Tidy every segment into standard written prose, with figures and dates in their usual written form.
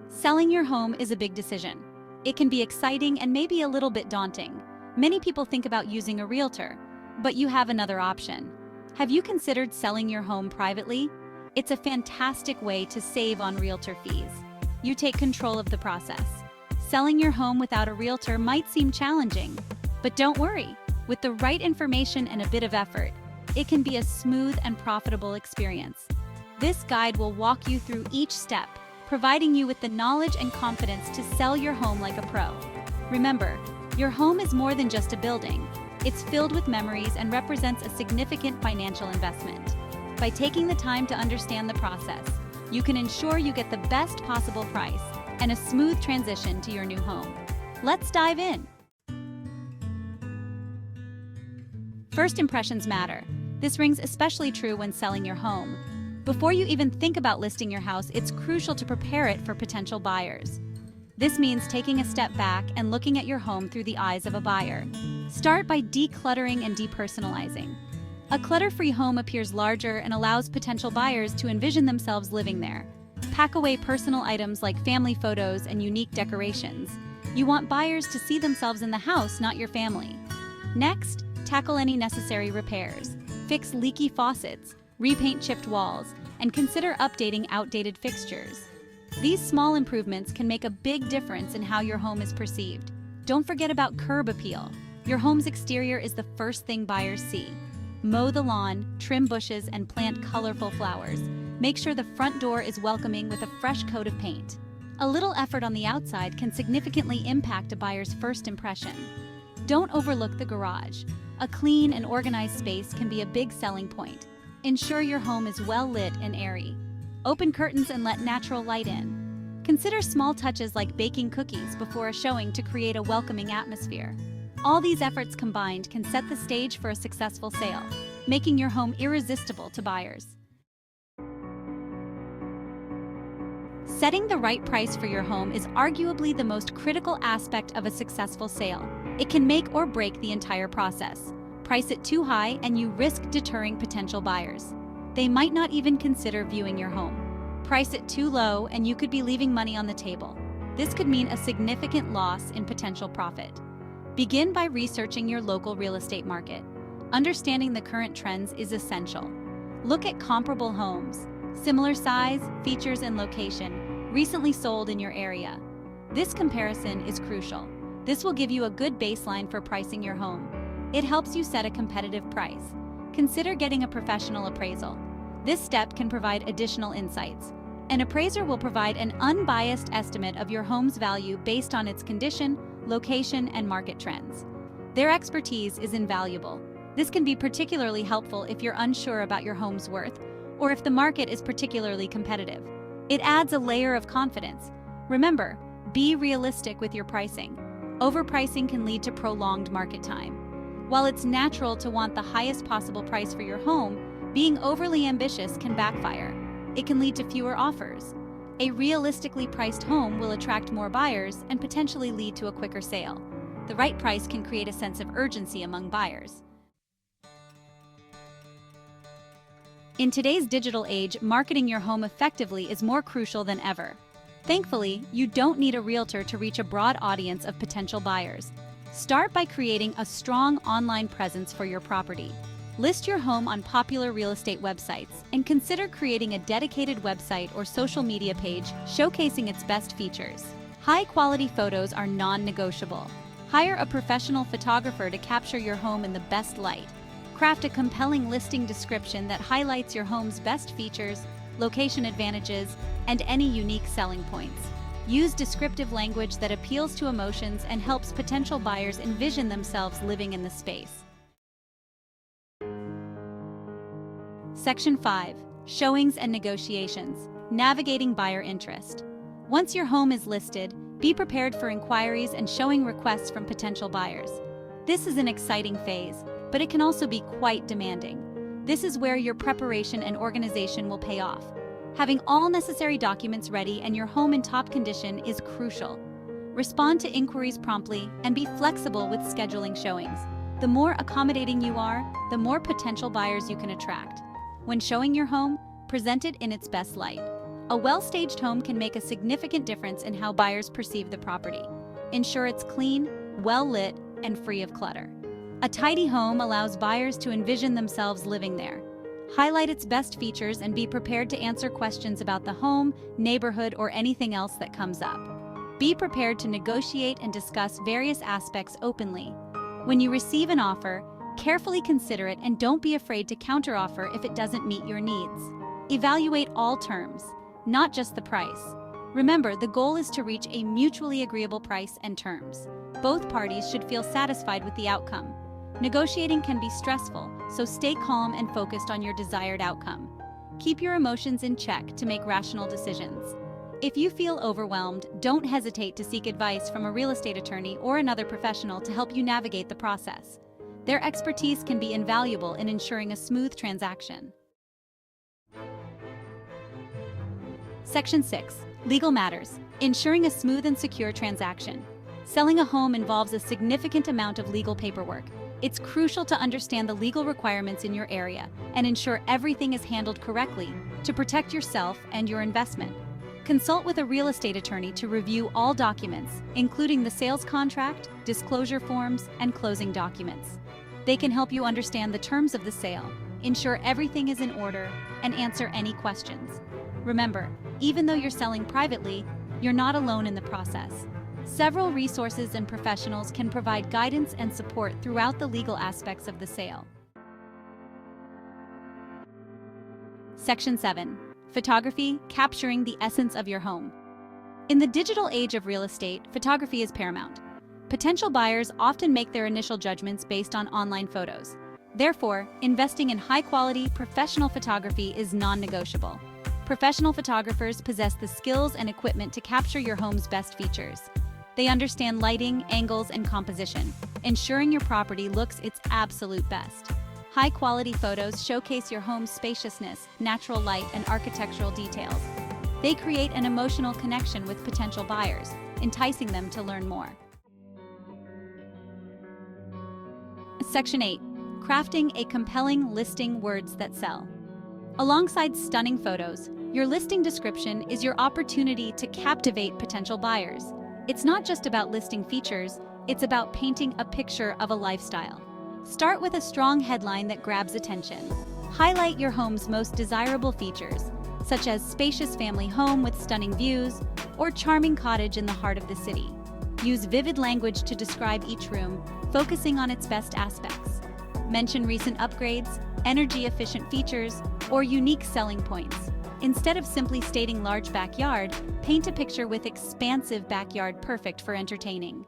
Selling your home is a big decision. It can be exciting and maybe a little bit daunting. Many people think about using a realtor, but you have another option. Have you considered selling your home privately? It's a fantastic way to save on realtor fees. You take control of the process. Selling your home without a realtor might seem challenging, but don't worry. With the right information and a bit of effort, it can be a smooth and profitable experience. This guide will walk you through each step, providing you with the knowledge and confidence to sell your home like a pro. Remember, your home is more than just a building. It's filled with memories and represents a significant financial investment. By taking the time to understand the process, you can ensure you get the best possible price and a smooth transition to your new home. Let's dive in. First impressions matter. This rings especially true when selling your home. Before you even think about listing your house, it's crucial to prepare it for potential buyers. This means taking a step back and looking at your home through the eyes of a buyer. Start by decluttering and depersonalizing. A clutter-free home appears larger and allows potential buyers to envision themselves living there. Pack away personal items like family photos and unique decorations. You want buyers to see themselves in the house, not your family. Next, tackle any necessary repairs. Fix leaky faucets, repaint chipped walls, and consider updating outdated fixtures. These small improvements can make a big difference in how your home is perceived. Don't forget about curb appeal. Your home's exterior is the first thing buyers see. Mow the lawn, trim bushes, and plant colorful flowers. Make sure the front door is welcoming with a fresh coat of paint. A little effort on the outside can significantly impact a buyer's first impression. Don't overlook the garage. A clean and organized space can be a big selling point. Ensure your home is well lit and airy. Open curtains and let natural light in. Consider small touches like baking cookies before a showing to create a welcoming atmosphere. All these efforts combined can set the stage for a successful sale, making your home irresistible to buyers. Setting the right price for your home is arguably the most critical aspect of a successful sale. It can make or break the entire process. Price it too high and you risk deterring potential buyers. They might not even consider viewing your home. Price it too low and you could be leaving money on the table. This could mean a significant loss in potential profit. Begin by researching your local real estate market. Understanding the current trends is essential. Look at comparable homes, similar size, features, and location, recently sold in your area. This comparison is crucial. This will give you a good baseline for pricing your home. It helps you set a competitive price. Consider getting a professional appraisal. This step can provide additional insights. An appraiser will provide an unbiased estimate of your home's value based on its condition, location, and market trends. Their expertise is invaluable. This can be particularly helpful if you're unsure about your home's worth or if the market is particularly competitive. It adds a layer of confidence. Remember, be realistic with your pricing. Overpricing can lead to prolonged market time. While it's natural to want the highest possible price for your home, being overly ambitious can backfire. It can lead to fewer offers. A realistically priced home will attract more buyers and potentially lead to a quicker sale. The right price can create a sense of urgency among buyers. In today's digital age, marketing your home effectively is more crucial than ever. Thankfully, you don't need a realtor to reach a broad audience of potential buyers. Start by creating a strong online presence for your property. List your home on popular real estate websites and consider creating a dedicated website or social media page showcasing its best features. High-quality photos are non-negotiable. Hire a professional photographer to capture your home in the best light. Craft a compelling listing description that highlights your home's best features, location advantages, and any unique selling points. Use descriptive language that appeals to emotions and helps potential buyers envision themselves living in the space. Section 5. Showings and Negotiations. Navigating buyer interest. Once your home is listed, be prepared for inquiries and showing requests from potential buyers. This is an exciting phase, but it can also be quite demanding. This is where your preparation and organization will pay off. Having all necessary documents ready and your home in top condition is crucial. Respond to inquiries promptly and be flexible with scheduling showings. The more accommodating you are, the more potential buyers you can attract. When showing your home, present it in its best light. A well-staged home can make a significant difference in how buyers perceive the property. Ensure it's clean, well-lit, and free of clutter. A tidy home allows buyers to envision themselves living there. Highlight its best features and be prepared to answer questions about the home, neighborhood, or anything else that comes up. Be prepared to negotiate and discuss various aspects openly. When you receive an offer, carefully consider it and don't be afraid to counteroffer if it doesn't meet your needs. Evaluate all terms, not just the price. Remember, the goal is to reach a mutually agreeable price and terms. Both parties should feel satisfied with the outcome. Negotiating can be stressful, so stay calm and focused on your desired outcome. Keep your emotions in check to make rational decisions. If you feel overwhelmed, don't hesitate to seek advice from a real estate attorney or another professional to help you navigate the process. Their expertise can be invaluable in ensuring a smooth transaction. Section 6. Legal matters. Ensuring a smooth and secure transaction. Selling a home involves a significant amount of legal paperwork. It's crucial to understand the legal requirements in your area and ensure everything is handled correctly to protect yourself and your investment. Consult with a real estate attorney to review all documents, including the sales contract, disclosure forms, and closing documents. They can help you understand the terms of the sale, ensure everything is in order, and answer any questions. Remember, even though you're selling privately, you're not alone in the process. Several resources and professionals can provide guidance and support throughout the legal aspects of the sale. Section 7. Photography, capturing the essence of your home. In the digital age of real estate, photography is paramount. Potential buyers often make their initial judgments based on online photos. Therefore, investing in high-quality, professional photography is non-negotiable. Professional photographers possess the skills and equipment to capture your home's best features. They understand lighting, angles, and composition, ensuring your property looks its absolute best. High-quality photos showcase your home's spaciousness, natural light, and architectural details. They create an emotional connection with potential buyers, enticing them to learn more. Section 8. Crafting a compelling listing, words that sell. Alongside stunning photos, your listing description is your opportunity to captivate potential buyers. It's not just about listing features, it's about painting a picture of a lifestyle. Start with a strong headline that grabs attention. Highlight your home's most desirable features, such as spacious family home with stunning views or charming cottage in the heart of the city. Use vivid language to describe each room, focusing on its best aspects. Mention recent upgrades, energy-efficient features, or unique selling points. Instead of simply stating large backyard, paint a picture with expansive backyard, perfect for entertaining.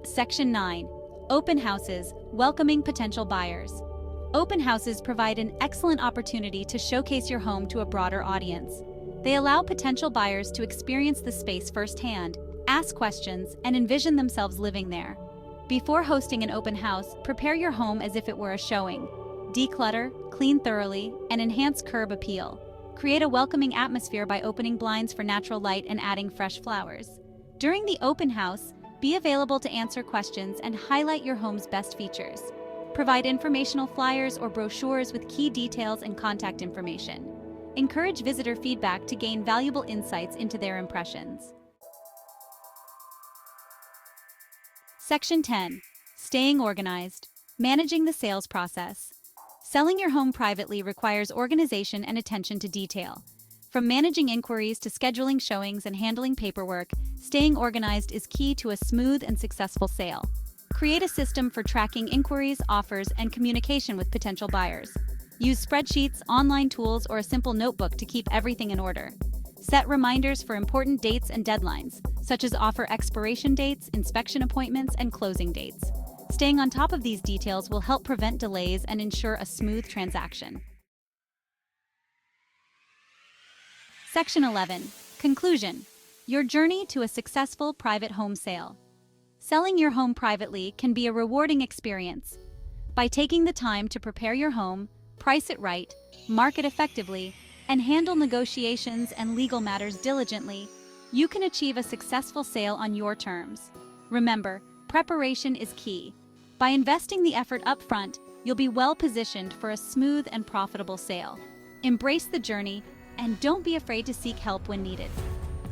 Section 9. Open houses, welcoming potential buyers. Open houses provide an excellent opportunity to showcase your home to a broader audience. They allow potential buyers to experience the space firsthand, ask questions, and envision themselves living there. Before hosting an open house, prepare your home as if it were a showing. Declutter, clean thoroughly, and enhance curb appeal. Create a welcoming atmosphere by opening blinds for natural light and adding fresh flowers. During the open house, be available to answer questions and highlight your home's best features. Provide informational flyers or brochures with key details and contact information. Encourage visitor feedback to gain valuable insights into their impressions. Section 10. Staying organized, managing the sales process. Selling your home privately requires organization and attention to detail. From managing inquiries to scheduling showings and handling paperwork, staying organized is key to a smooth and successful sale. Create a system for tracking inquiries, offers, and communication with potential buyers. Use spreadsheets, online tools, or a simple notebook to keep everything in order. Set reminders for important dates and deadlines, such as offer expiration dates, inspection appointments, and closing dates. Staying on top of these details will help prevent delays and ensure a smooth transaction. Section 11. Conclusion. Your journey to a successful private home sale. Selling your home privately can be a rewarding experience. By taking the time to prepare your home, price it right, market effectively, and handle negotiations and legal matters diligently, you can achieve a successful sale on your terms. Remember, preparation is key. By investing the effort up front, you'll be well positioned for a smooth and profitable sale. Embrace the journey and don't be afraid to seek help when needed.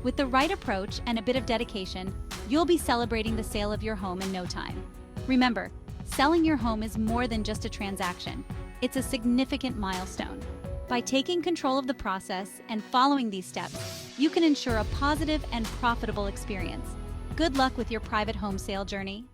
With the right approach and a bit of dedication, you'll be celebrating the sale of your home in no time. Remember, selling your home is more than just a transaction. It's a significant milestone. By taking control of the process and following these steps, you can ensure a positive and profitable experience. Good luck with your private home sale journey.